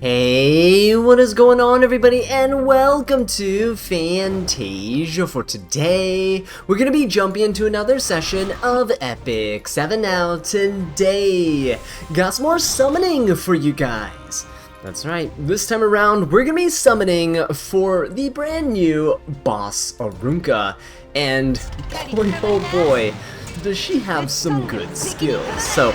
Hey, what is going on everybody, and welcome to Fantasia. For today, we're going to be jumping into another session of Epic 7 now. Today, got some more summoning for you guys. That's right, this time around, we're going to be summoning for the brand new boss, Arunka. And boy oh boy, does she have some good skills. So,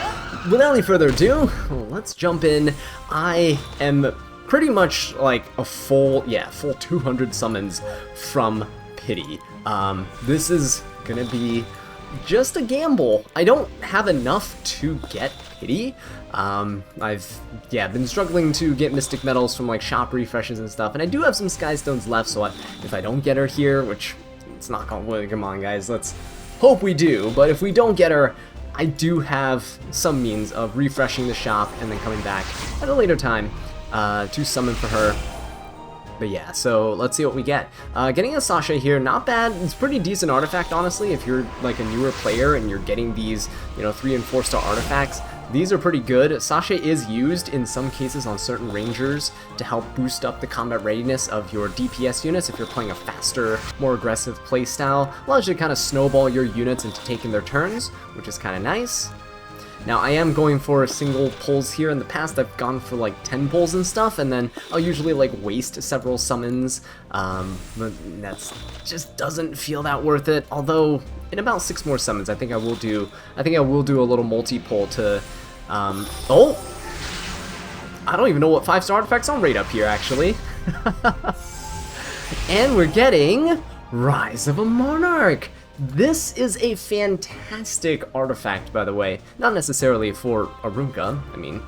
without any further ado, let's jump in. I am pretty much like a full 200 summons from Pity. This is gonna be just a gamble. I don't have enough to get Pity. I've been struggling to get Mystic Medals from like shop refreshes and stuff, and I do have some Sky Stones left, so if I don't get her here, which it's not gonna really, come on guys, let's hope we do, but if we don't get her, I do have some means of refreshing the shop and then coming back at a later time to summon for her. But yeah, so let's see what we get. Getting a Sasha here, not bad. It's pretty decent artifact, honestly. If you're like a newer player and you're getting these, 3 and 4 star artifacts, these are pretty good. Sasha is used in some cases on certain rangers to help boost up the combat readiness of your DPS units if you're playing a faster, more aggressive playstyle. Allows you to kind of snowball your units into taking their turns, which is kind of nice. Now, I am going for single pulls here. In the past, I've gone for like 10 pulls and stuff, and then I'll usually like waste several summons, but that's just doesn't feel that worth it. Although, in about 6 more summons, I think I will do a little multi-pull to, oh! I don't even know what 5-star artifacts on right up here, actually. And we're getting Rise of a Monarch! This is a fantastic artifact, by the way. Not necessarily for Arunka. I mean,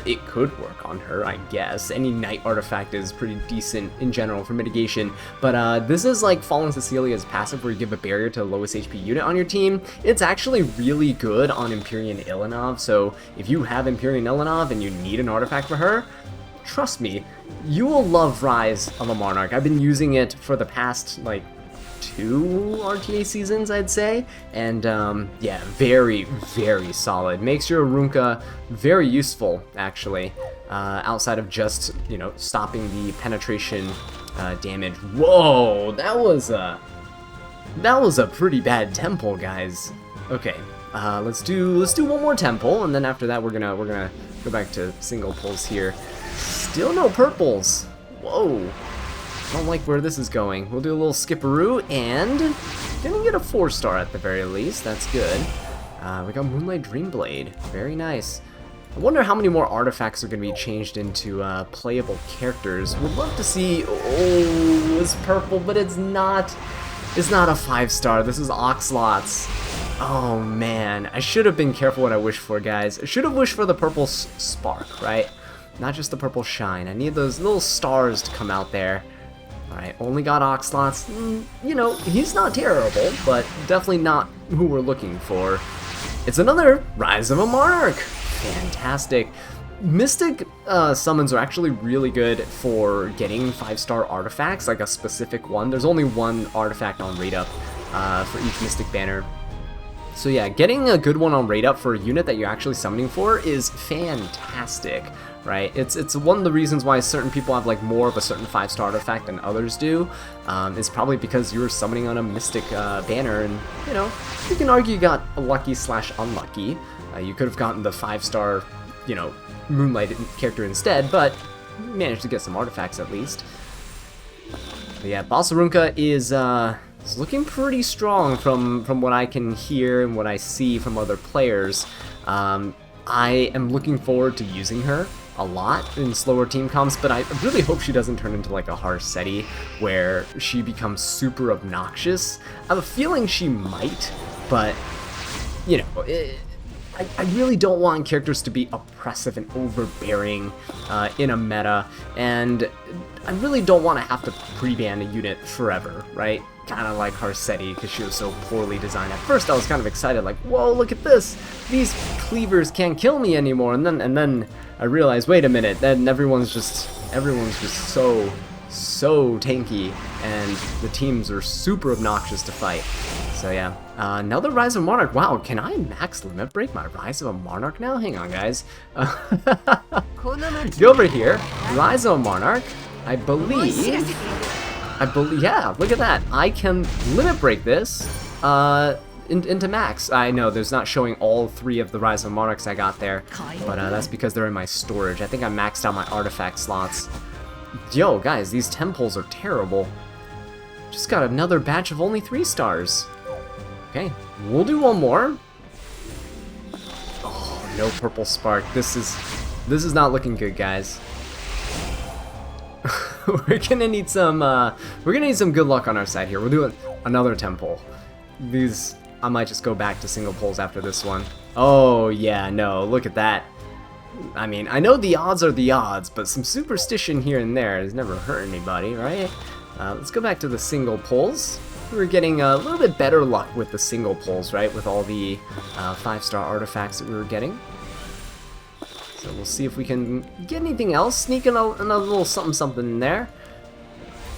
it could work on her, I guess. Any knight artifact is pretty decent in general for mitigation. But this is like Fallen Cecilia's passive, where you give a barrier to the lowest HP unit on your team. It's actually really good on Empyrean Ilanov, so if you have Empyrean Ilanov and you need an artifact for her, trust me, you will love Rise of a Monarch. I've been using it for the past, like, 2 RTA seasons, I'd say, and yeah, very, very solid. Makes your Arunka very useful, actually, outside of just, stopping the penetration damage. Whoa, that was a pretty bad temple, guys. Okay, let's do one more temple, and then after that we're gonna go back to single pulls here. Still no purples. Whoa. I don't like where this is going. We'll do a little skipperoo, and didn't get a 4-star at the very least. That's good. We got Moonlight Dreamblade. Very nice. I wonder how many more artifacts are going to be changed into playable characters. Would love to see. Oh, it's purple, but it's not. It's not a 5-star. This is Oxlots. Oh man, I should have been careful what I wished for, guys. I should have wished for the purple spark, right? Not just the purple shine. I need those little stars to come out there. Alright, only got Oxlots. He's not terrible, but definitely not who we're looking for. It's another Rise of a Monarch! Fantastic. Mystic summons are actually really good for getting 5-star artifacts, like a specific one. There's only one artifact on rate up for each Mystic banner. So yeah, getting a good one on rate up for a unit that you're actually summoning for is fantastic, right? It's one of the reasons why certain people have like more of a certain 5-star artifact than others do. Is probably because you were summoning on a Mystic banner, and you can argue you got a lucky / unlucky. You could have gotten the 5-star, Moonlight character instead, but you managed to get some artifacts at least. But yeah, Boss Arunka is looking pretty strong from what I can hear and what I see from other players. I am looking forward to using her a lot in slower team comps, but I really hope she doesn't turn into like a Harseti where she becomes super obnoxious. I have a feeling she might, but I really don't want characters to be oppressive and overbearing in a meta, and I really don't want to have to pre-ban a unit forever, right? Kind of like Harseti, because she was so poorly designed. At first I was kind of excited, like, whoa, look at this! These cleavers can't kill me anymore, and then I realized, wait a minute, then everyone's just so tanky, and the teams are super obnoxious to fight. So yeah, another Rise of a Monarch. Wow, can I max limit break my Rise of a Monarch now? Hang on, guys. Go over here, Rise of a Monarch, I believe, yeah, look at that. I can limit break this into max. I know there's not showing all 3 of the Rise of Monarchs I got there, but that's because they're in my storage. I think I maxed out my artifact slots. Yo, guys, these temples are terrible. Just got another batch of only 3 stars. Okay, we'll do one more. Oh, no purple spark. This is not looking good, guys. We're gonna need some good luck on our side here. We'll do another temple. I might just go back to single poles after this one. Oh yeah, no, look at that. I mean, I know the odds are the odds, but some superstition here and there has never hurt anybody, right? Let's go back to the single poles. We're getting a little bit better luck with the single poles, right? With all the 5-star artifacts that we were getting. So we'll see if we can get anything else. Sneak in another little something in there.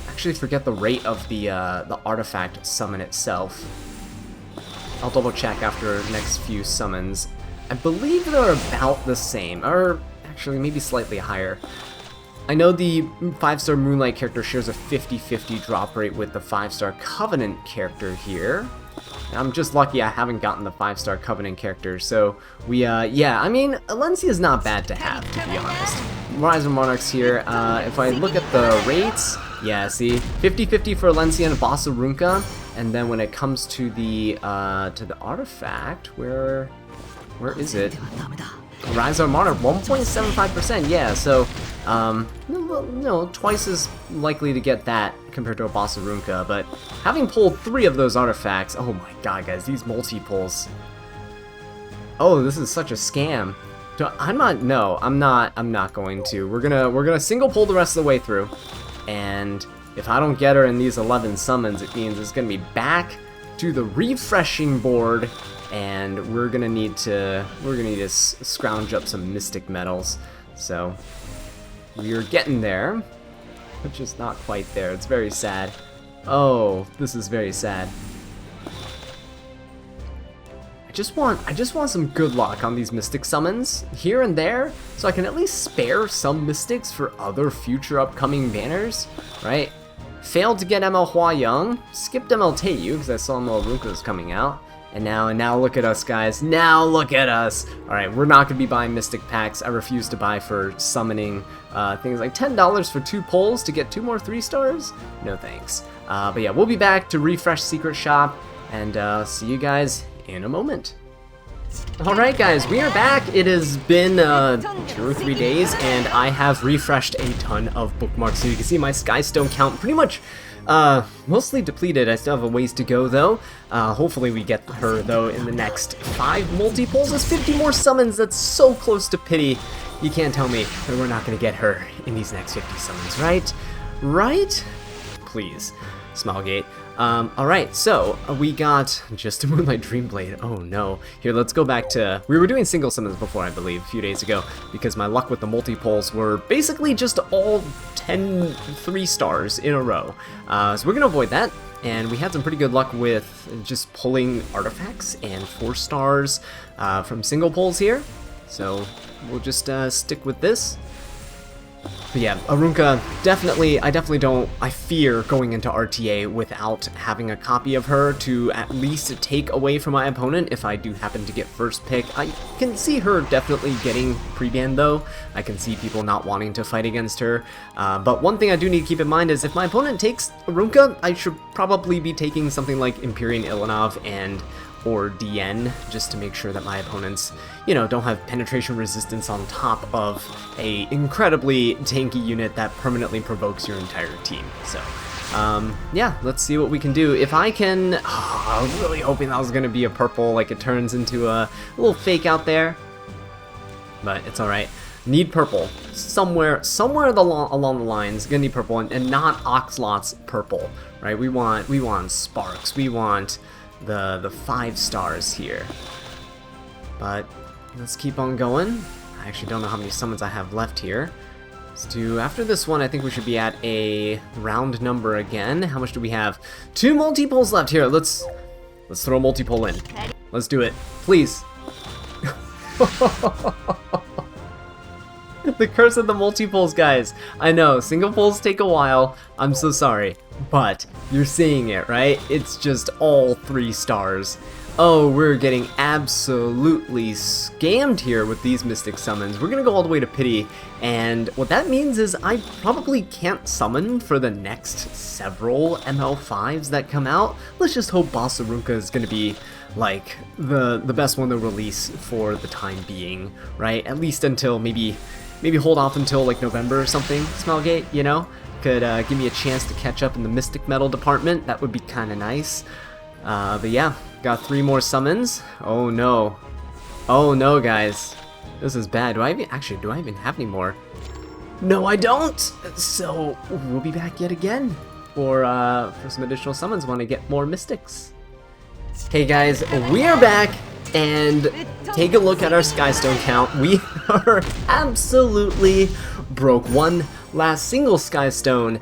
Actually, forget the rate of the artifact summon itself. I'll double check after next few summons. I believe they're about the same, or actually maybe slightly higher. I know the 5-star Moonlight character shares a 50-50 drop rate with the 5-star Covenant character here. I'm just lucky I haven't gotten the 5-star Covenant character, so yeah, I mean, Alencia's not bad to have, to be honest. Rise of Monarchs here, if I look at the rates, yeah, see, 50-50 for Alencia and Boss Arunka, and then when it comes to the artifact, where is it? Rise of Monarch, 1.75%, yeah, so, no, twice as likely to get that compared to a Boss Arunka, but having pulled 3 of those artifacts, oh my god, guys, these multi-pulls. Oh, this is such a scam. I'm not going to. We're gonna single pull the rest of the way through, and if I don't get her in these 11 summons, it means it's gonna be back to the refreshing board, and we're gonna need to scrounge up some mystic medals. So we're getting there, but just not quite there. It's very sad. Oh, this is very sad. I just want some good luck on these mystic summons here and there, so I can at least spare some mystics for other future upcoming banners, right? Failed to get ML Hua-Young, skipped ML Teiyu because I saw ML Arunka was coming out, and now look at us, guys. Now look at us. All right, we're not gonna be buying mystic packs. I refuse to buy for summoning things like $10 for 2 pulls to get 2 more 3 stars. No thanks. But yeah, we'll be back to refresh Secret Shop, and see you guys in a moment. Alright guys, we are back. It has been 2 or 3 days, and I have refreshed a ton of bookmarks. So you can see my Skystone count pretty much mostly depleted. I still have a ways to go though. Hopefully we get her though in the next 5 multi-pulls. That's 50 more summons. That's so close to pity. You can't tell me that we're not going to get her in these next 50 summons, right? Right? Please. Smilegate. Alright, so we got just a Moonlight Dreamblade. Oh no. Here, let's go back to... We were doing single summons before, I believe, a few days ago, because my luck with the multi-pulls were basically just all 10 3 stars in a row. So we're going to avoid that, and we had some pretty good luck with just pulling artifacts and 4 stars from single pulls here. So we'll just stick with this. But yeah, Arunka, I fear going into RTA without having a copy of her to at least take away from my opponent if I do happen to get first pick. I can see her definitely getting pre-banned though. I can see people not wanting to fight against her. But one thing I do need to keep in mind is if my opponent takes Arunka, I should probably be taking something like Empyrean Ilanov or DN, just to make sure that my opponents, don't have penetration resistance on top of a incredibly tanky unit that permanently provokes your entire team. So, yeah, let's see what we can do. If I can, I was really hoping that was gonna be a purple, like it turns into a little fake out there, but it's all right. Need purple somewhere along the lines. Gonna need purple, and not Oxlot's purple, right? We want Sparks. We want the 5 stars here. But let's keep on going. I actually don't know how many summons I have left here. Let's do, after this one, I think we should be at a round number again. How much do we have? 2 multi-pulls left here. Let's throw a multi-pull in. Let's do it. Please. The curse of the multi-pulls, guys. I know, single pulls take a while. I'm so sorry. But you're seeing it, right? It's just all 3 stars. Oh, we're getting absolutely scammed here with these Mystic Summons. We're gonna go all the way to Pity, and what that means is I probably can't summon for the next several ML5s that come out. Let's just hope Boss Arunka is gonna be, like, the best one to release for the time being, right? At least until maybe hold off until, like, November or something, Smilegate, you know? Could give me a chance to catch up in the Mystic Metal department. That would be kinda nice. But yeah, got 3 more summons. Oh no. Oh no, guys. This is bad. Do I even have any more? No, I don't! So, we'll be back yet again for some additional summons when I get more Mystics. Hey guys, we are back, and take a look at our Skystone count. We are absolutely broke. One last single Skystone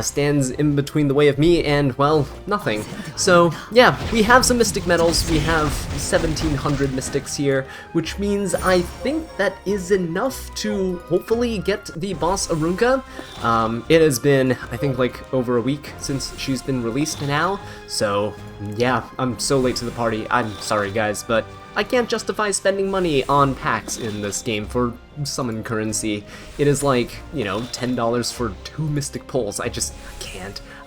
stands in between the way of me and, well, nothing. So, yeah, we have some Mystic Metals. We have 1,700 Mystics here, which means I think that is enough to hopefully get the boss Arunka. It has been, I think, like, over a week since she's been released now. So, yeah, I'm so late to the party. I'm sorry, guys, but I can't justify spending money on packs in this game for summon currency. It is like, you know, $10 for 2 Mystic Pulls. I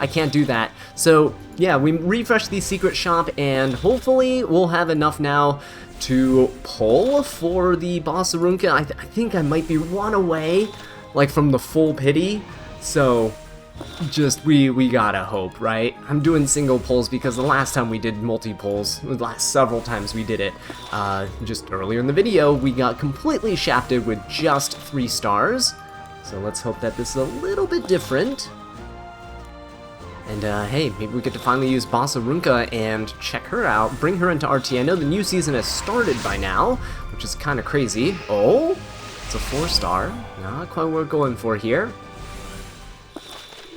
can't do that. So, yeah, we refresh the secret shop, and hopefully we'll have enough now to pull for the boss Arunka. I think I might be one away, like, from the full Pity. So, just, we gotta hope, right? I'm doing single pulls because the last time we did multi-pulls, the last several times we did it, just earlier in the video, we got completely shafted with just 3 stars. So let's hope that this is a little bit different. And, hey, maybe we get to finally use Boss Arunka and check her out, bring her into RT. I know the new season has started by now, which is kind of crazy. Oh, it's a 4-star. Not quite what we're going for here.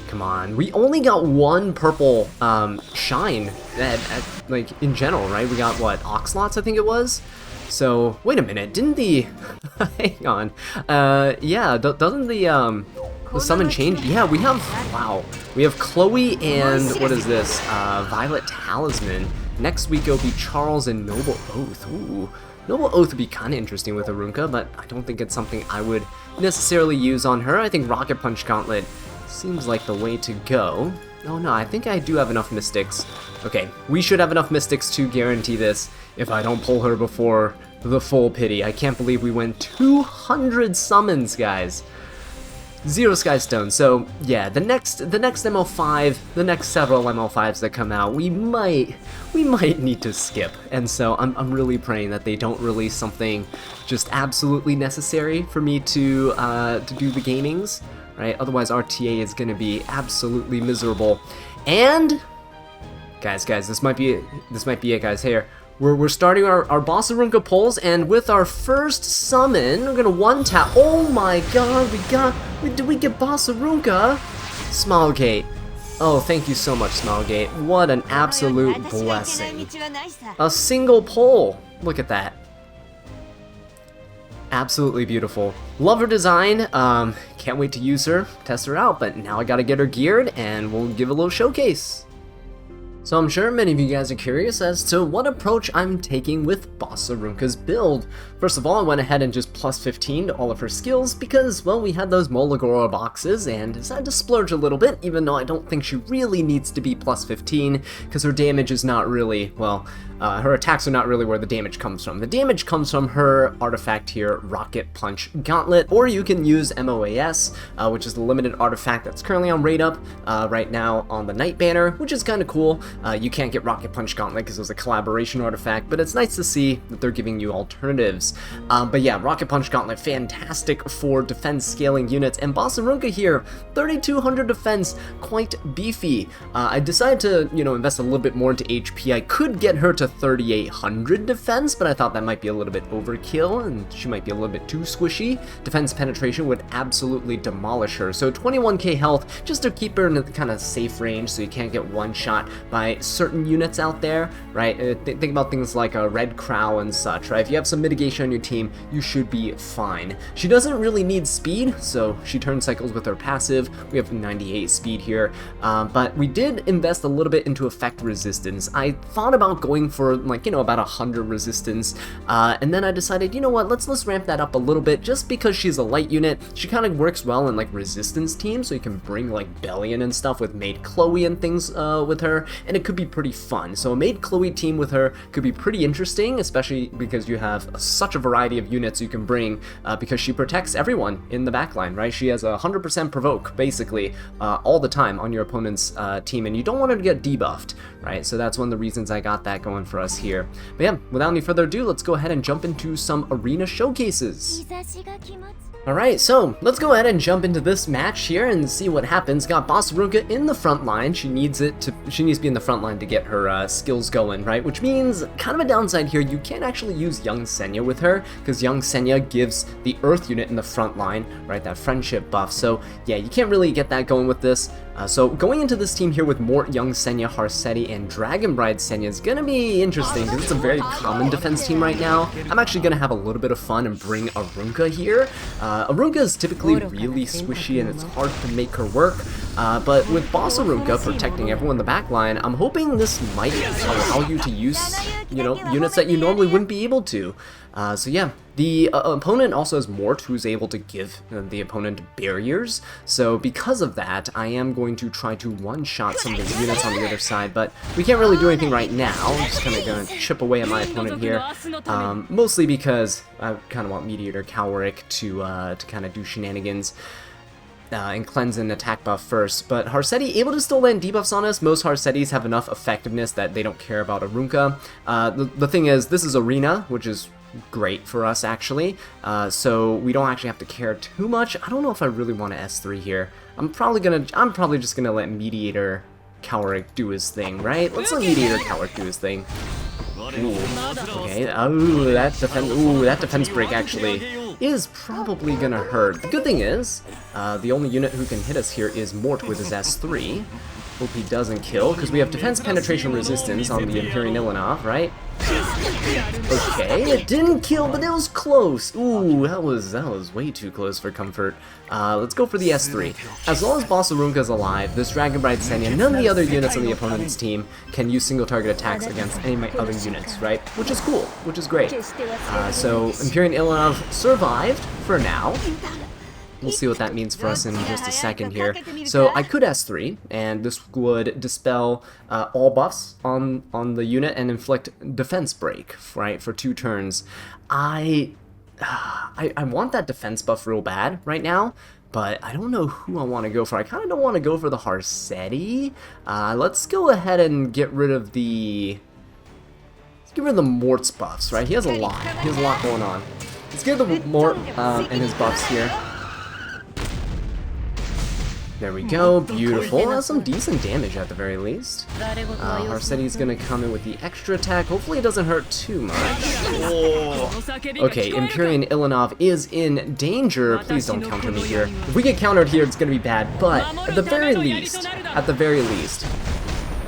Come on, we only got 1 purple shine like in general, right? We got what, Oxlots, I think it was. So wait a minute, didn't the hang on? Yeah, doesn't the summon change? Yeah, we have, wow, we have Chloe and what is this? Violet Talisman. Next week it'll be Charles and Noble Oath. Ooh. Noble Oath would be kind of interesting with Arunka, but I don't think it's something I would necessarily use on her. I think Rocket Punch Gauntlet seems like the way to go. Oh no, I think I do have enough Mystics. Okay, we should have enough Mystics to guarantee this if I don't pull her before the full Pity. I can't believe we went 200 summons, guys. 0 Skystone. So yeah, the next ML5, the next several ML5s that come out, we might need to skip. And so I'm really praying that they don't release something just absolutely necessary for me to do the gamings. Right? Otherwise, RTA is going to be absolutely miserable. And guys, this might be it, guys. Here, we're starting our Boss Arunka pulls, and with our first summon, we're gonna 1-tap. Oh my God, did we get Boss Arunka? Smilegate. Oh, thank you so much, Smilegate. What an absolute blessing. A single pull. Look at that. Absolutely beautiful. Love her design. Can't wait to use her, test her out, but now I gotta get her geared and we'll give a little showcase. So I'm sure many of you guys are curious as to what approach I'm taking with Boss Arunka's build. First of all, I went ahead and just plus 15 to all of her skills because, well, we had those Molagora boxes and decided to splurge a little bit, even though I don't think she really needs to be plus 15 because her damage is not really, well, her attacks are not really where the damage comes from. The damage comes from her artifact here, Rocket Punch Gauntlet, or you can use MOAS, which is the limited artifact that's currently on Raid Up right now on the Night Banner, which is kind of cool. You can't get Rocket Punch Gauntlet because it was a collaboration artifact, but it's nice to see that they're giving you alternatives. But yeah, Rocket Punch Gauntlet, fantastic for defense scaling units, and Boss Arunka here, 3,200 defense, quite beefy. I decided to, invest a little bit more into HP. I could get her to 3,800 defense, but I thought that might be a little bit overkill, and she might be a little bit too squishy. Defense penetration would absolutely demolish her. So 21k health, just to keep her in a kind of safe range so you can't get one-shot by certain units out there, right? Think about things like a Red Crow and such, right? If you have some mitigation on your team, you should be fine. She doesn't really need speed, so she turn cycles with her passive. We have 98 speed here, but we did invest a little bit into effect resistance. I thought about going for, like, you know, about 100 resistance, and then I decided, you know what, let's ramp that up a little bit, just because she's a light unit. She kind of works well in like resistance teams, so you can bring like Bellion and stuff with Maid Chloe and things with her, and it could be pretty fun. So a Maid Chloe team with her could be pretty interesting, especially because you have such a variety of units you can bring, because she protects everyone in the backline, right? She has 100% provoke basically all the time on your opponent's team, and you don't want her to get debuffed, right? So that's one of the reasons I got that going for us here. But yeah, without any further ado, let's go ahead and jump into some arena showcases. Alright, so let's go ahead and jump into this match here and see what happens. Got Boss Arunka in the front line. She needs to be in the front line to get her skills going, right? Which means, kind of a downside here, you can't actually use Young Senya with her, because Young Senya gives the Earth unit in the front line, right, that friendship buff. So yeah, you can't really get that going with this. So going into this team here with more Young Senya, Harseti, and Dragon Bride Senya is gonna be interesting, because it's a very common defense team right now. I'm actually gonna have a little bit of fun and bring Arunka here. Arunka is typically really squishy and it's hard to make her work, but with Boss Arunka protecting everyone in the back line, I'm hoping this might allow you to use, you know, units that you normally wouldn't be able to. So yeah, the opponent also has Mort, who's able to give the opponent barriers, so because of that, I am going to try to one-shot some of the units on the other side, but we can't really do anything right now. I'm just kind of going to chip away at my opponent here, mostly because I kind of want Mediator Cowrick to kind of do shenanigans. And cleanse and attack buff first, but Harseti able to still land debuffs on us. Most Harsetis have enough effectiveness that they don't care about Arunka. The thing is, this is Arena, which is great for us actually, so we don't actually have to care too much. I don't know if I really want to S3 here. I'm probably just gonna let Mediator Cowrick do his thing, right? Let's let Mediator Cowrick do his thing. Ooh. Okay, that defense break actually is probably gonna hurt. The good thing is, the only unit who can hit us here is Mort with his S3. Hope he doesn't kill, because we have defense penetration resistance on the Imperial Ilanov, right? Okay, it didn't kill, but it was close. Ooh, that was way too close for comfort. Let's go for the S3. As long as Boss Arunka's alive, this Dragon Bride Senya, none of the other units on the opponent's team can use single target attacks against any of my other units, right? Which is cool, which is great. So Imperial Ilanov survived for now. We'll see what that means for us in just a second here. So I could S3, and this would dispel all buffs on the unit and inflict defense break, right, for 2 turns. I want that defense buff real bad right now, but I don't know who I want to go for. I kind of don't want to go for the Harseti. Let's go ahead and get rid of the... Let's get rid of the Mort's buffs, right? He has a lot. He has a lot going on. Let's get the Mort and his buffs here. There we go, beautiful. That's some decent damage at the very least. Harseti's gonna come in with the extra attack. Hopefully it doesn't hurt too much. Oh. Okay, Imperial Ilanov is in danger. Please don't counter me here. If we get countered here, it's gonna be bad, but at the very least,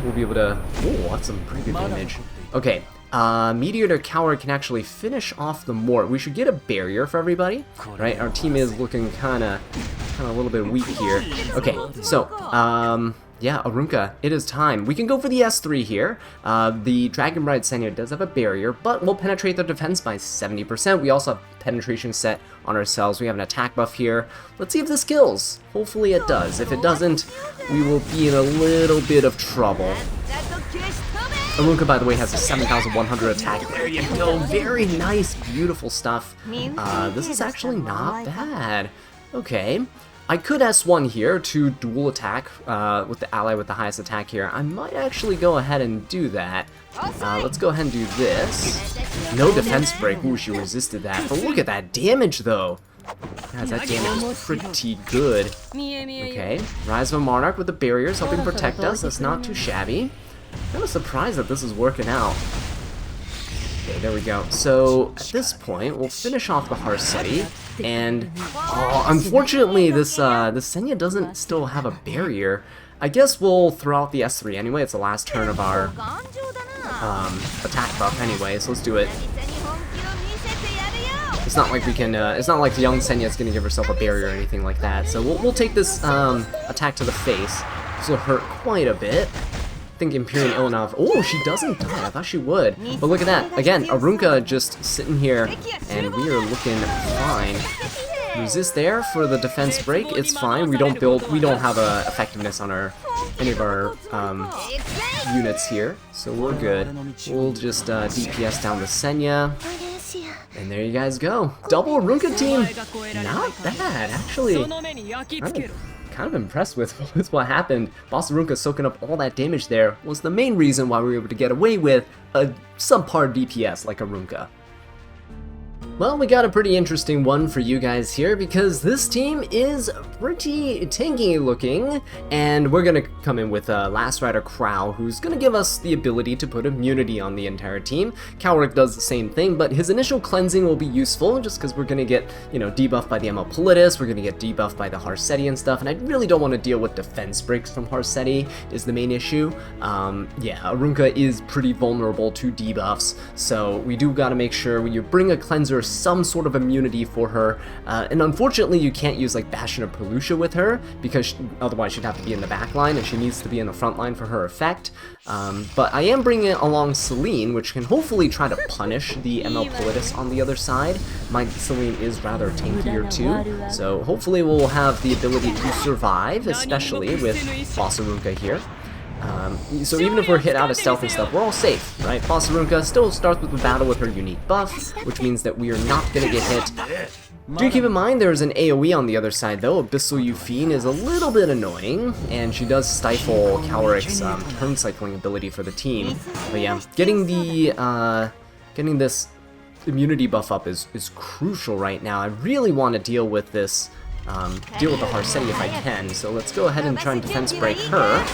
we'll be able to... Oh, that's some pretty good damage. Okay. Mediator Coward can actually finish off the Mort. We should get a barrier for everybody, right? Our team is looking kind of a little bit weak here. Okay, so, yeah, Arunka, it is time. We can go for the S3 here. The Dragon Bride Senya does have a barrier, but we'll penetrate their defense by 70%. We also have penetration set on ourselves. We have an attack buff here. Let's see if this kills. Hopefully it does. If it doesn't, we will be in a little bit of trouble. Arunka, by the way, has a 7,100 attack. There you go. Very nice, beautiful stuff. This is actually not bad. Okay. I could S1 here to dual attack with the ally with the highest attack here. I might actually go ahead and do that. Let's go ahead and do this. No defense break. Ooh, she resisted that. But look at that damage, though. Guys, that damage is pretty good. Okay. Rise of a Monarch with the barriers helping protect us. That's not too shabby. I'm kind of surprised that this is working out. Okay, there we go. So at this point, we'll finish off the Harseti, and unfortunately, this Senya doesn't still have a barrier. I guess we'll throw out the S3 anyway. It's the last turn of our attack buff anyway, so let's do it. It's not like we can. It's not like the young Senya's gonna give herself a barrier or anything like that. So we'll take this attack to the face. This will hurt quite a bit. I think Imperial Ilanov. Oh, she doesn't die. I thought she would. But look at that. Again, Arunka just sitting here, and we are looking fine. Resist there for the defense break. It's fine. We don't have effectiveness on any of our units here, so we're good. We'll just DPS down the Senya. And there you guys go. Double Arunka team. Not bad, actually. I'm kind of impressed with what happened. Boss Arunka soaking up all that damage there was the main reason why we were able to get away with a subpar DPS like Arunka. Well, we got a pretty interesting one for you guys here because this team is pretty tanky looking, and we're gonna come in with Last Rider Crow, who's gonna give us the ability to put immunity on the entire team. Cowrick does the same thing, but his initial cleansing will be useful just because we're gonna get, you know, debuffed by the ML Politis, we're gonna get debuffed by the Harseti and stuff, and I really don't want to deal with defense breaks from Harseti is the main issue. Yeah, Arunka is pretty vulnerable to debuffs, so we do gotta make sure when you bring a cleanser some sort of immunity for her, and unfortunately you can't use like Bastion of Pelusia with her because otherwise she'd have to be in the back line and she needs to be in the front line for her effect. But I am bringing along Celine, which can hopefully try to punish the ML Politis on the other side. My Celine is rather tankier too, so hopefully we'll have the ability to survive, especially with Boss Arunka here. So even if we're hit out of stealth and stuff, we're all safe, right? Boss Arunka still starts with the battle with her unique buff, which means that we are not going to get hit. Do keep in mind there's an AoE on the other side though. Abyssal Euphine is a little bit annoying, and she does stifle Cowrick's turn cycling ability for the team. But yeah, getting this immunity buff up is crucial right now. I really want to deal with this, deal with the Harseti if I can, so let's go ahead and try and defense break her.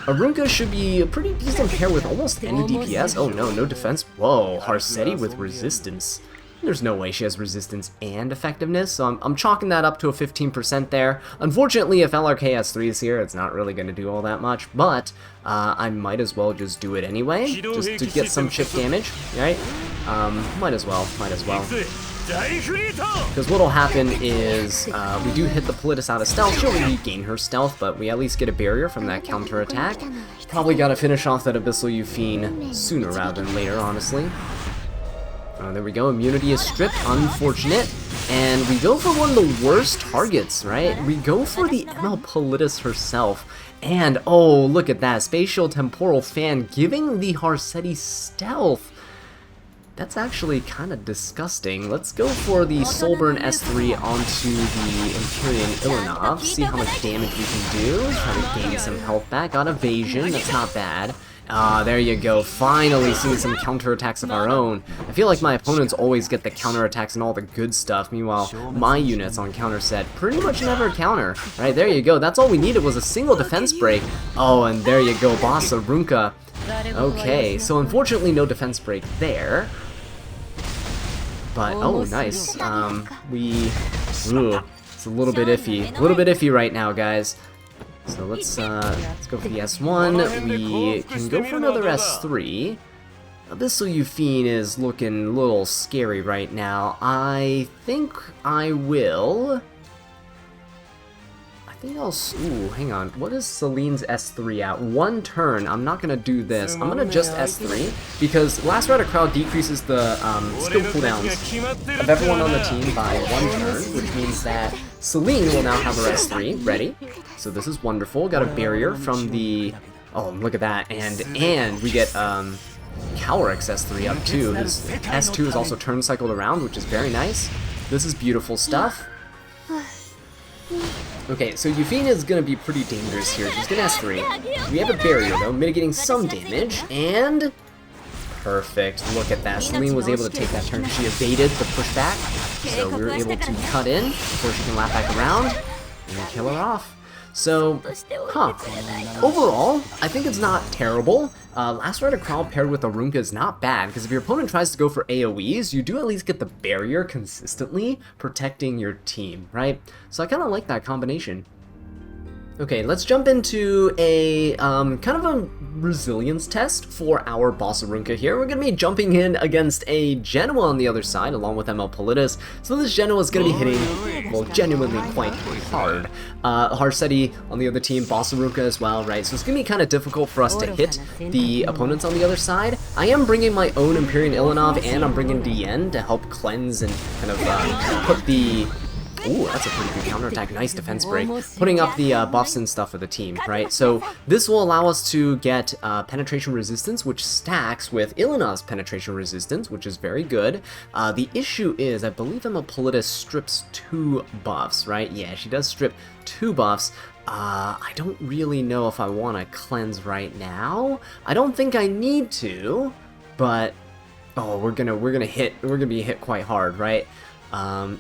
Arunka should be a pretty decent pair with almost any DPS. Oh no, no defense. Whoa, Harseti with resistance. There's no way she has resistance and effectiveness, so I'm chalking that up to a 15% there. Unfortunately, if LRK has 3 is here, it's not really going to do all that much, but I might as well just do it anyway, just to get some chip damage, right? Might as well. Because what'll happen is, we do hit the Politis out of stealth, she'll regain her stealth, but we at least get a barrier from that counter attack. Probably gotta finish off that Abyssal Euphine sooner rather than later, honestly. There we go, immunity is stripped, unfortunate. And we go for one of the worst targets, right? We go for the ML Politis herself. And, oh, look at that, Spatial Temporal Fan giving the Harseti stealth. That's actually kind of disgusting. Let's go for the Soulburn S3 onto the Imperial Ilanov, see how much damage we can do. Try to gain some health back. Got evasion, that's not bad. There you go, finally seeing some counterattacks of our own. I feel like my opponents always get the counterattacks and all the good stuff, meanwhile my units on counter set pretty much never counter. Right, there you go, that's all we needed was a single defense break. Oh, and there you go, Boss Arunka. Okay, so unfortunately no defense break there. But, oh, nice. It's a little bit iffy right now, guys. So let's go for the S1. We can go for another S3. Abyssal Euphine is looking a little scary right now. I think I'll... Ooh, hang on. What is Celine's S3 at? 1 turn. I'm not going to do this. I'm going to just S3, because Last Rider Crowd decreases the skill cooldowns of everyone on the team by 1 turn, which means that Celine will now have her S3 ready. So this is wonderful. Got a barrier from the... Oh, look at that. And we get Cowrick's S3 up too. His S2 is also turn cycled around, which is very nice. This is beautiful stuff. Okay, so Euphine is going to be pretty dangerous here. She's going to S3. We have a barrier, though, mitigating some damage, and... Perfect. Look at that. Celine was able to take that turn. She evaded the pushback, so we were able to cut in before she can lap back around and kill her off. So, overall, I think it's not terrible. Last Rider Crawl paired with Arunka is not bad, because if your opponent tries to go for AoEs, you do at least get the barrier consistently protecting your team, right? So I kind of like that combination. Okay, let's jump into a kind of a resilience test for our boss Arunka here. We're going to be jumping in against a Genoa on the other side, along with ML Politis. So this Genoa is going to be hitting, well, genuinely quite hard. Harseti on the other team, boss Arunka as well, right? So it's going to be kind of difficult for us to hit the opponents on the other side. I am bringing my own Empyrean Ilanov, and I'm bringing DN to help cleanse and kind of put the... Ooh, that's a pretty good counterattack. Nice defense break. Putting up the buffs and stuff for the team, right? So this will allow us to get penetration resistance, which stacks with Ilanov's penetration resistance, which is very good. The issue is, I believe Emma Politis strips 2 buffs, right? Yeah, she does strip 2 buffs. I don't really know if I want to cleanse right now. I don't think I need to, but oh, we're gonna be hit quite hard, right?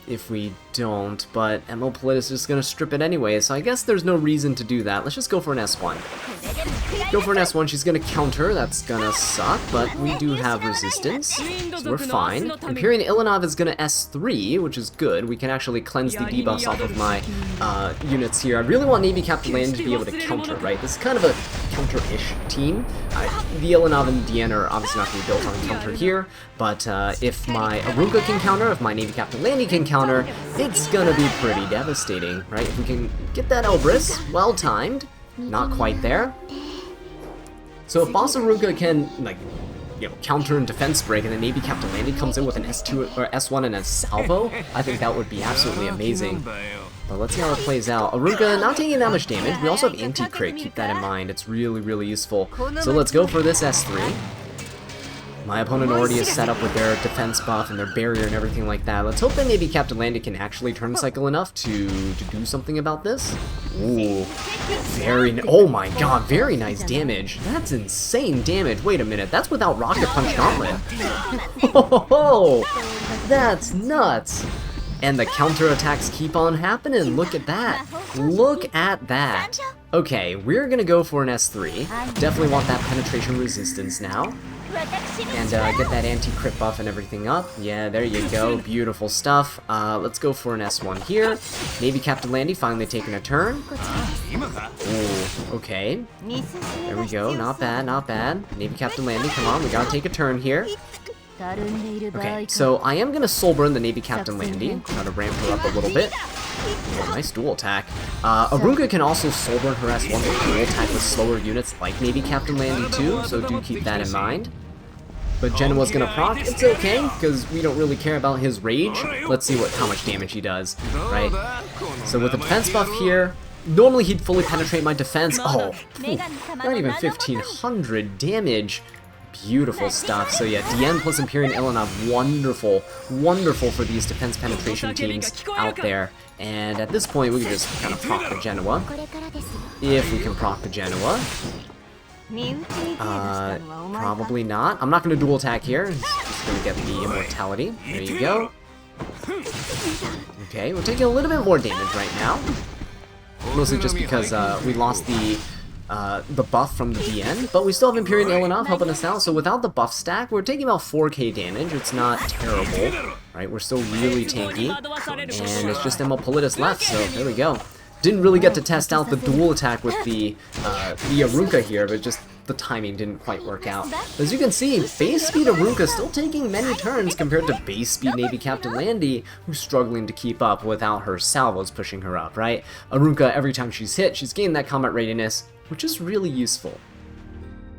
If we don't, but ML Politis is just gonna strip it anyway, so I guess there's no reason to do that. Let's just go for an S1. Go for an S1, she's gonna counter, that's gonna suck, but we do have resistance, so we're fine. Empyrean Ilanov is gonna S3, which is good. We can actually cleanse the debuffs off of my units here. I really want Navy Captain Land to be able to counter, right? This is kind of a counter-ish team. The Ilanov and DN are obviously not going to be built on counter here, but if my Arunka can counter, if my Navy Captain Landy can counter, it's gonna be pretty devastating, right? If we can get that Elbrus, well timed, not quite there. So if Boss Arunka can, like, you know, counter and defense break, and then Navy Captain Landy comes in with an S2 or S1 and a salvo, I think that would be absolutely amazing. But let's see how it plays out. Arunka not taking that much damage. We also have anti-crit, keep that in mind. It's really, really useful. So let's go for this S3. My opponent already is set up with their defense buff and their barrier and everything like that. Let's hope that maybe Captain Landy can actually turn cycle enough to do something about this. Ooh, oh my god, very nice damage. That's insane damage. Wait a minute, that's without Rocket Punch Gauntlet. Oh, that's nuts. And the counterattacks keep on happening. Look at that. Look at that. Okay, we're gonna go for an S3. Definitely want that penetration resistance now. And get that anti-crit buff and everything up. Yeah, there you go. Beautiful stuff. Let's go for an S1 here. Navy Captain Landy finally taking a turn. Ooh, okay. There we go. Not bad, not bad. Navy Captain Landy, come on. We gotta take a turn here. Okay, so I am going to Soul Burn the Navy Captain Landy, try to ramp her up a little bit. Oh, nice dual attack. Arunka can also Soul Burn her S1 with dual attack with slower units like Navy Captain Landy too, so do keep that in mind. But Genoa's going to proc, it's okay, because we don't really care about his rage. Let's see how much damage he does, right? So with the defense buff here, normally he'd fully penetrate my defense. Oh, not even 1500 damage. Beautiful stuff. So yeah, DN plus Empyrean Ilanov, wonderful, wonderful for these defense penetration teams out there. And at this point, we can just kind of proc the Genoa. If we can proc the Genoa. Probably not. I'm not going to dual attack here. Just going to get the immortality. There you go. Okay, we're taking a little bit more damage right now. Mostly just because we lost the buff from the DN, but we still have Empyrean Ilanov helping us out, so without the buff stack, we're taking about 4k damage. It's not terrible, right? We're still really tanky, and it's just ML Politis left, so there we go. Didn't really get to test out the dual attack with the Arunka here, but just the timing didn't quite work out. As you can see, base speed Arunka still taking many turns compared to base speed Navy Captain Landy, who's struggling to keep up without her salvos pushing her up, right? Arunka, every time she's hit, she's gained that combat readiness, which is really useful.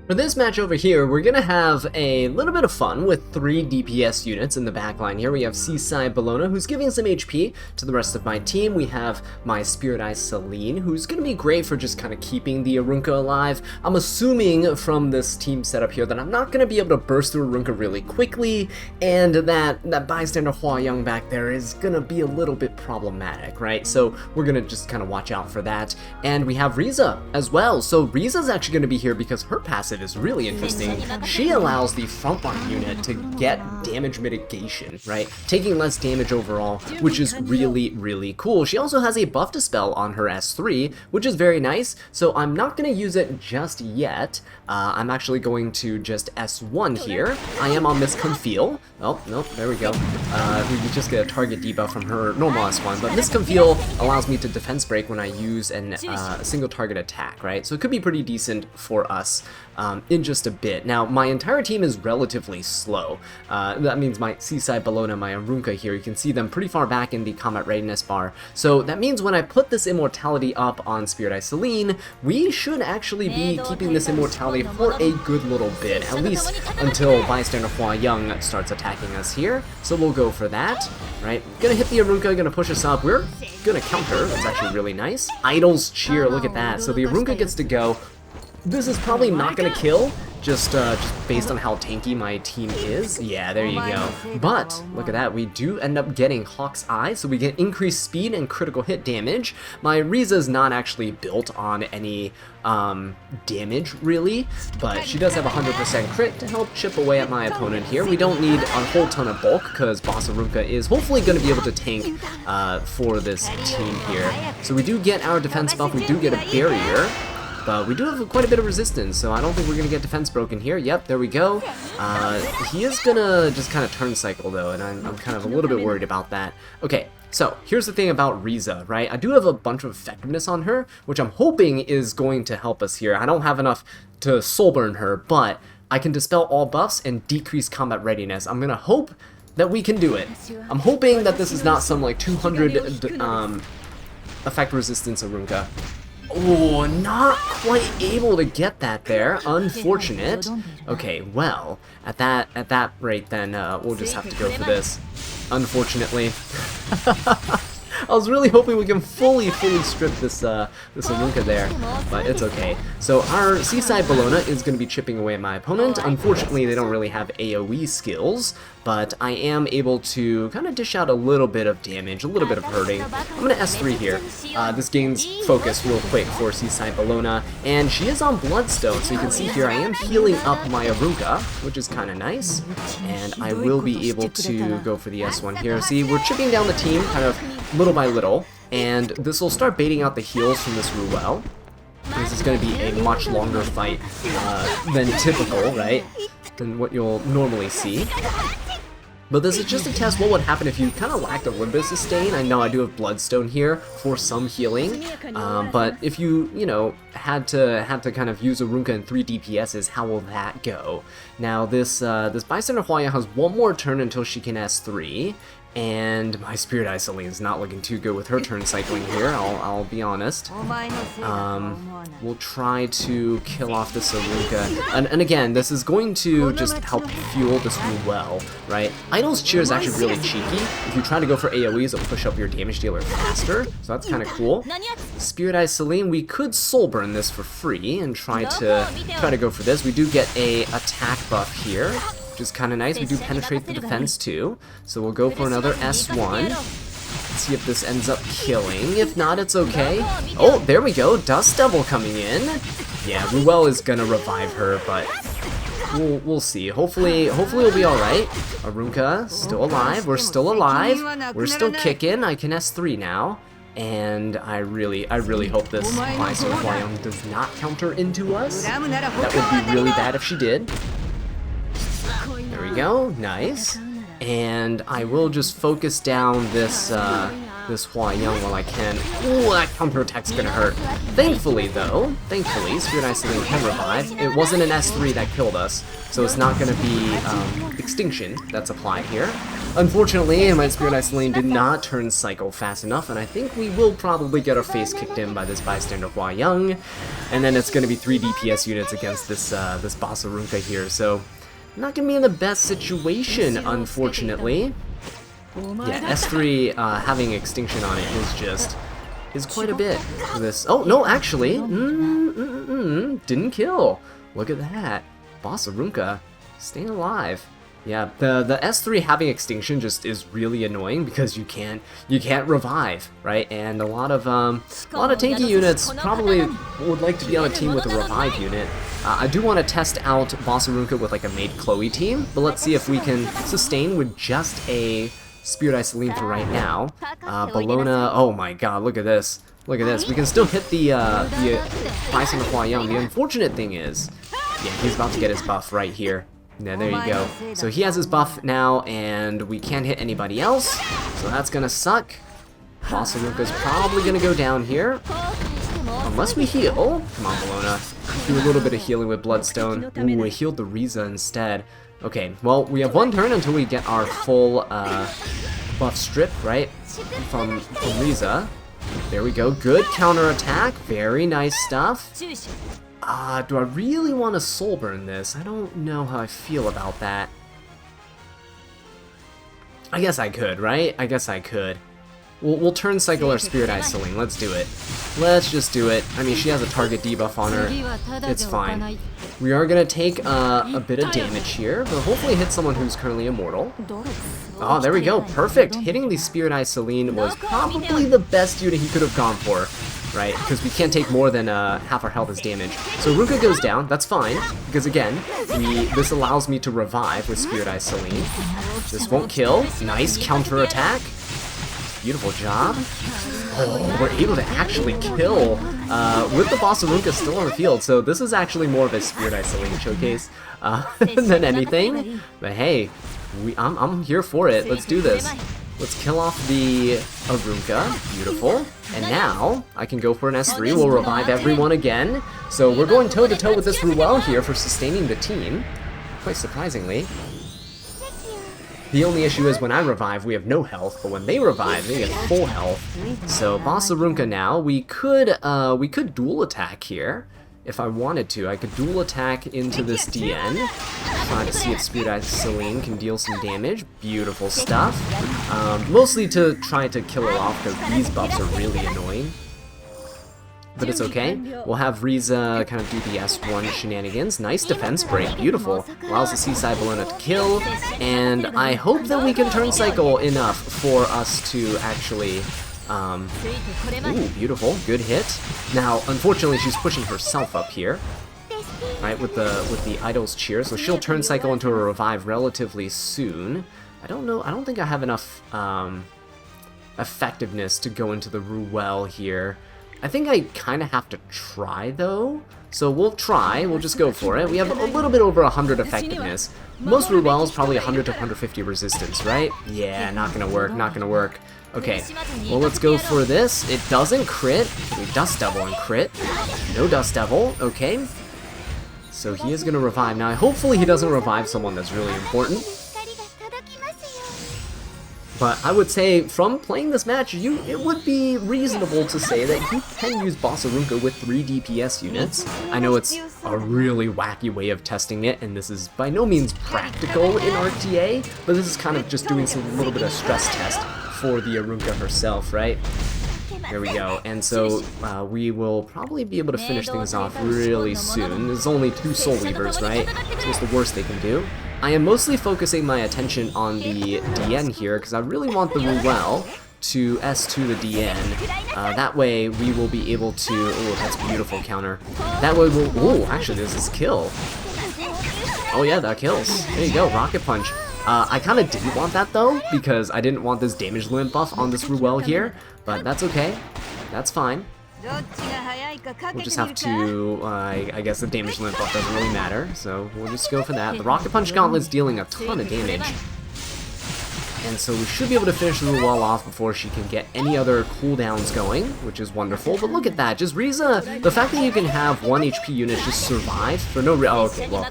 For this match over here, we're going to have a little bit of fun with 3 DPS units in the backline here. We have Seaside Bologna, who's giving some HP to the rest of my team. We have my Spirit Eye Celine, who's going to be great for just kind of keeping the Arunka alive. I'm assuming from this team setup here that I'm not going to be able to burst through Arunka really quickly, and that bystander Hua Young back there is going to be a little bit problematic, right? So we're going to just kind of watch out for that. And we have Riza as well. So Riza's actually going to be here because her passive is really interesting. She allows the frontline unit to get damage mitigation, right? Taking less damage overall, which is really, really cool. She also has a buff dispel on her S3, which is very nice, so I'm not going to use it just yet. I'm actually going to just S1 here. I am on Miss Conceal. Oh, nope, there we go. We just get a target debuff from her normal S1, but Miss Conceal allows me to defense break when I use a single target attack, right? So it could be pretty decent for us in just a bit. Now, my entire team is relatively slow. That means my Seaside Bellona, my Arunka here, you can see them pretty far back in the combat readiness bar. So that means when I put this immortality up on Spirit Eye Celine, we should actually be keeping this immortality for a good little bit, at least until Bystander Hua Young starts attacking us here. So we'll go for that, right? Gonna hit the Arunka, gonna push us up. We're gonna counter. That's actually really nice. Idol's Cheer, look at that. So the Arunka gets to go. This is probably not gonna kill, just based on how tanky my team is. Yeah, there you go. But look at that, we do end up getting Hawk's Eye, so we get increased speed and critical hit damage. My Riza is not actually built on any damage really, but she does have 100% crit to help chip away at my opponent here. We don't need a whole ton of bulk because Boss Arunka is hopefully going to be able to tank for this team here. So we do get our defense buff, we do get a barrier. But we do have quite a bit of resistance, so I don't think we're going to get defense broken here. Yep, there we go. He is going to just kind of turn cycle, though, and I'm kind of a little bit worried about that. Okay, so here's the thing about Riza, right? I do have a bunch of effectiveness on her, which I'm hoping is going to help us here. I don't have enough to soul burn her, but I can dispel all buffs and decrease combat readiness. I'm going to hope that we can do it. I'm hoping that this is not some, like, 200 effect resistance Arunka. Oh, not quite able to get that there. Unfortunate. Okay, well, at that rate, then we'll just have to go for this. Unfortunately. I was really hoping we can fully strip this this Arunka there, but it's okay. So our Seaside Bellona is going to be chipping away at my opponent. Unfortunately, they don't really have AoE skills, but I am able to kind of dish out a little bit of damage, a little bit of hurting. I'm going to S3 here. This gains focus real quick for Seaside Bellona, and she is on Bloodstone, so you can see here I am healing up my Arunka, which is kind of nice, and I will be able to go for the S1 here. See, we're chipping down the team kind of little by little, and this will start baiting out the heals from this Ruel. This is going to be a much longer fight than typical, right? Than what you'll normally see. But this is just to test what would happen if you kind of lacked a little bit of sustain. I know I do have Bloodstone here for some healing, but if you know, had to kind of use Arunka in 3 DPSs, how will that go? Now this Bystander Hua Young has one more turn until she can S3. And my Spirit Eye Celine is not looking too good with her turn cycling here, I'll be honest. We'll try to kill off this Arunka. And again, this is going to just help fuel this Ruel, right? Idol's Cheer is actually really cheeky. If you try to go for AoEs, it'll push up your damage dealer faster, so that's kind of cool. Spirit Eye Celine, we could soul burn this for free and try to go for this. We do get a attack buff here, which is kind of nice. We do penetrate the defense too, so we'll go for another S1. Let's see if this ends up killing. If not, it's okay. Oh, there we go. Dust Devil coming in. Yeah, Ruel is gonna revive her, but we'll see. Hopefully we'll be all right. Arunka still alive. We're still alive. We're still kicking. I can S3 now. And I really hope this Bystander Hua Young does not counter into us. That would be really bad if she did. There we go, nice. And I will just focus down this this Hua Young while I can. Ooh, that counterattack's gonna hurt. Thankfully, Spirit Eye Celine can revive. It wasn't an S3 that killed us, so it's not gonna be Extinction that's applied here. Unfortunately, my Spirit Eye Celine did not turn cycle fast enough, and I think we will probably get our face kicked in by this Bystander Hua Young, and then it's gonna be 3 DPS units against this this Boss Arunka here, so not gonna be in the best situation, unfortunately. Yeah, S3 having Extinction on it is quite a bit for this. Oh, no, actually, didn't kill. Look at that. Boss Arunka staying alive. Yeah, the S3 having extinction just is really annoying because you can't revive, right? And a lot of tanky units probably would like to be on a team with a revive unit. I do want to test out Boss Arunka with like a Maid Chloe team, but let's see if we can sustain with just a Spirit Eye Celine for right now. Bellona, oh my god, look at this. Look at this. We can still hit the Bison of Hua Young. The unfortunate thing is, yeah, he's about to get his buff right here. Yeah, there you go. So he has his buff now, and we can't hit anybody else, so that's gonna suck. Boss Arunka's probably gonna go down here. Unless we heal. Come on, Bellona. Do a little bit of healing with Bloodstone. Ooh, we healed the Riza instead. Okay, well, we have one turn until we get our full buff strip, right? From Riza. There we go. Good counter attack. Very nice stuff. Do I really want to soul burn this? I don't know how I feel about that. I guess I could, right? I guess I could. We'll turn cycle our Spirit Eye Celine. Let's do it. Let's just do it. I mean, she has a target debuff on her. It's fine. We are going to take a bit of damage here, but hopefully hit someone who's currently immortal. Oh, there we go. Perfect. Hitting the Spirit Eye Celine was probably the best unit he could have gone for, right? Because we can't take more than half our health as damage. So Arunka goes down. That's fine, because again, this allows me to revive with Spirit Eye Celine. This won't kill. Nice counter attack. Beautiful job. Oh, we're able to actually kill with the Boss Arunka still on the field, so this is actually more of a Spirit Eye Celine showcase than anything. But hey, I'm here for it. Let's do this. Let's kill off the Arunka. Beautiful. And now, I can go for an S3. We'll revive everyone again. So we're going toe-to-toe with this Ruel here for sustaining the team. Quite surprisingly. The only issue is when I revive, we have no health, but when they revive, they get full health. So Boss Arunka now, we could dual attack here. If I wanted to, I could dual attack into this DN. Trying to see if Spirit Eye Celine can deal some damage. Beautiful stuff. Mostly to try to kill her off because these buffs are really annoying. But it's okay. We'll have Riza kind of do the S1 shenanigans. Nice defense break. Beautiful. Allows the Seaside Bellona to kill. And I hope that we can turn cycle enough for us to actually... ooh, beautiful. Good hit. Now, unfortunately, she's pushing herself up here. Right, with the Idol's Cheer. So she'll turn cycle into a revive relatively soon. I don't know. I don't think I have enough effectiveness to go into the Ruel here. I think I kind of have to try, though. So we'll try. We'll just go for it. We have a little bit over 100 effectiveness. Most Ruels probably 100 to 150 resistance, right? Yeah, not gonna work, not gonna work. Okay, well, let's go for this. It doesn't crit. We Dust Devil and crit. No Dust Devil. Okay. So he is gonna revive. Now, hopefully he doesn't revive someone that's really important. But I would say, from playing this match, it would be reasonable to say that you can use Boss Arunka with 3 DPS units. I know it's a really wacky way of testing it, and this is by no means practical in RTA, but this is kind of just doing some little bit of stress test for the Arunka herself, right? There we go. And so we will probably be able to finish things off really soon. There's only 2 Soul Weavers, right? So what's the worst they can do? I am mostly focusing my attention on the DN here, because I really want the Ruel to S2 the DN. That way we will be able to... Oh, that's a beautiful counter. That way we'll... Oh, actually this is kill. Oh yeah, that kills. There you go, Rocket Punch. I kind of didn't want that though, because I didn't want this damage limit buff on this Ruel here, but that's okay. That's fine. We'll just have to, I guess the damage limit buff doesn't really matter, so we'll just go for that. The Rocket Punch Gauntlet's dealing a ton of damage. And so we should be able to finish the Ruel off before she can get any other cooldowns going, which is wonderful. But look at that, just Riza, the fact that you can have 1 HP units just survive for no reason. Oh, okay, well.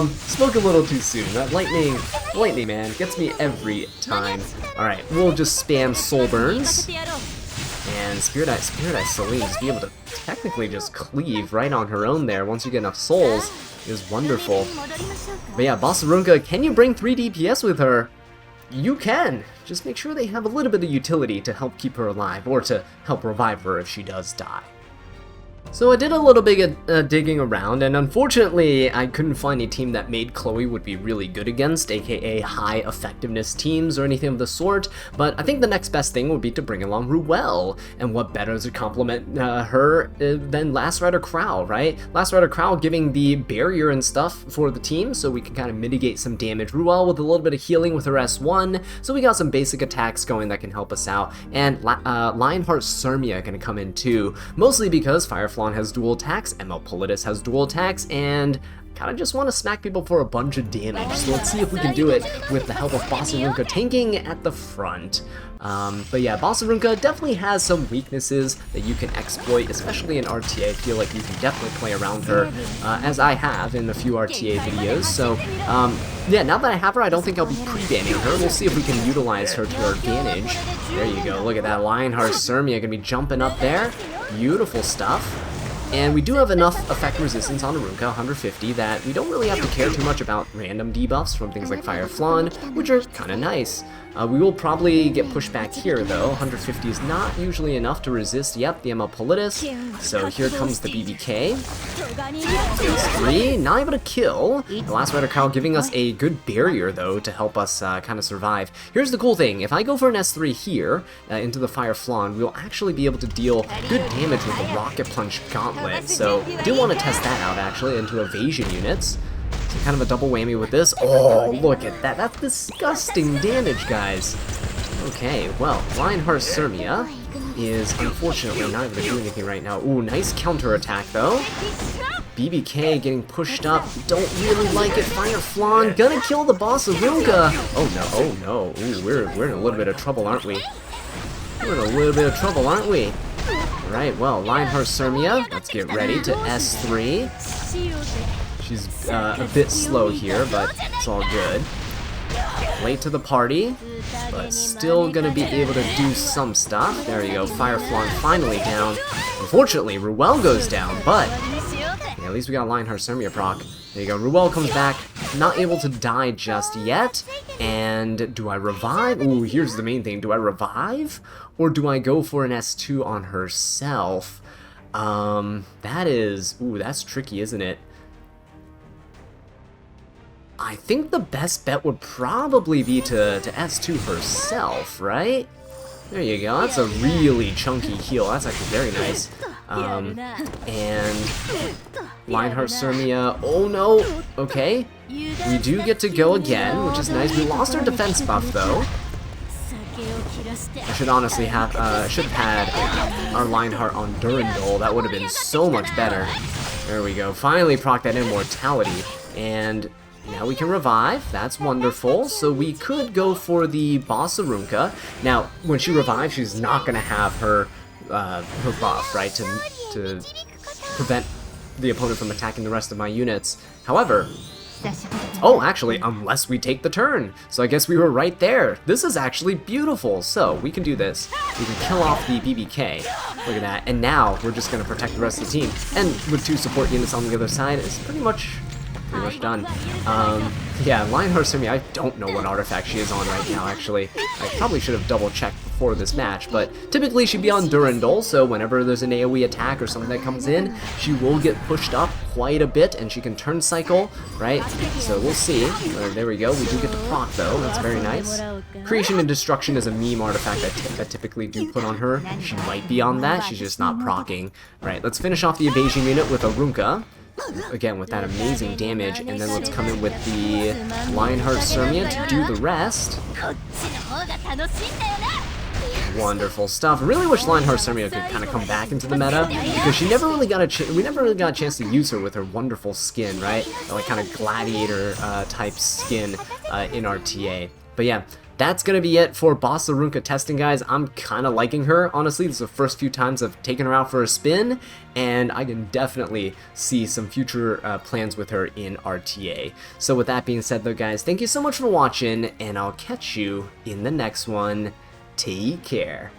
Spoke a little too soon. That lightning man gets me every time. Alright, we'll just spam Soul Burns. And Spirit Eye Celine just be able to technically just cleave right on her own there once you get enough souls is wonderful. But yeah, Boss Arunka, can you bring 3 DPS with her? You can! Just make sure they have a little bit of utility to help keep her alive, or to help revive her if she does die. So I did a little bit of digging around, and unfortunately I couldn't find a team that made Chloe would be really good against, aka high effectiveness teams or anything of the sort, but I think the next best thing would be to bring along Ruel, and what better to complement her than Last Rider Crow, right? Last Rider Crow giving the barrier and stuff for the team, so we can kind of mitigate some damage. Ruel with a little bit of healing with her S1, so we got some basic attacks going that can help us out, and Lionheart Surmia gonna come in too, mostly because Firefly has dual attacks, ML Politis has dual attacks, and kind of just want to smack people for a bunch of damage. So let's see if we can do it with the help of Boss Arunka tanking at the front. But yeah, Boss Arunka definitely has some weaknesses that you can exploit, especially in RTA. I feel like you can definitely play around her, as I have in a few RTA videos. So yeah, now that I have her, I don't think I'll be pre-banning her. We'll see if we can utilize her to our advantage. There you go, look at that, Lionheart Surmia gonna be jumping up there. Beautiful stuff. And we do have enough effect resistance on Arunka, 150, that we don't really have to care too much about random debuffs from things like Fire Flan, which are kind of nice. We will probably get pushed back here though. 150 is not usually enough to resist, yep, the ML Politis. So here comes the BBK. S3, not able to kill. The Last Rider Cow giving us a good barrier though to help us kind of survive. Here's the cool thing, if I go for an S3 here into the Fire Flan, we'll actually be able to deal good damage with the Rocket Punch Gauntlet. So I do want to test that out actually into evasion units. So kind of a double whammy with this. Oh, look at that. That's disgusting damage, guys. Okay, well, Lionheart Surmia is unfortunately not able to do anything right now. Ooh, nice counter attack though. BBK getting pushed up. Don't really like it. Fire Flan gonna kill the boss Arunka. Oh no, oh no. Ooh, we're in a little bit of trouble, aren't we? We're in a little bit of trouble, aren't we? Alright, well, Lionheart Surmia, let's get ready to S3. She's a bit slow here, but it's all good. Late to the party, but still gonna be able to do some stuff. There you go, Fire Flan finally down. Unfortunately, Ruel goes down, but yeah, at least we got Lionheart Surmia proc. There you go, Ruel comes back, not able to die just yet. And do I revive? Ooh, here's the main thing. Do I revive? Or do I go for an S2 on herself? That is... Ooh, that's tricky, isn't it? I think the best bet would probably be to S2 herself, right? There you go, that's a really chunky heal, that's actually very nice. And Lionheart Surmia, oh no, okay. We do get to go again, which is nice. We lost our defense buff though. I should honestly have, should have had our Lionheart on Durandal, that would have been so much better. There we go, finally proc that immortality, and now we can revive, that's wonderful, so we could go for the boss Arunka. Now, when she revives, she's not going to have her buff, right, to prevent the opponent from attacking the rest of my units. However, oh, actually, unless we take the turn, so I guess we were right there. This is actually beautiful, so we can do this. We can kill off the BBK, look at that, and now we're just going to protect the rest of the team. And with 2 support units on the other side, it's pretty much done. Yeah, Lionheart Surmia, I don't know what artifact she is on right now, actually. I probably should have double-checked before this match, but typically she'd be on Durandal, so whenever there's an AoE attack or something that comes in, she will get pushed up quite a bit, and she can turn cycle, right? So we'll see. There we go, we do get to proc, though. That's very nice. Creation and Destruction is a meme artifact I typically do put on her. She might be on that, she's just not procking. Right, let's finish off the evasion unit with Arunka. Again, with that amazing damage, and then let's come in with the Lionheart Surmia to do the rest. Wonderful stuff. I really wish Lionheart Surmia could kind of come back into the meta, because she never really got we never really got a chance to use her with her wonderful skin, right? That, like, kind of gladiator type skin in RTA. But yeah, that's going to be it for Boss Arunka testing, guys. I'm kind of liking her, honestly. This is the first few times I've taken her out for a spin, and I can definitely see some future plans with her in RTA. So with that being said, though, guys, thank you so much for watching, and I'll catch you in the next one. Take care.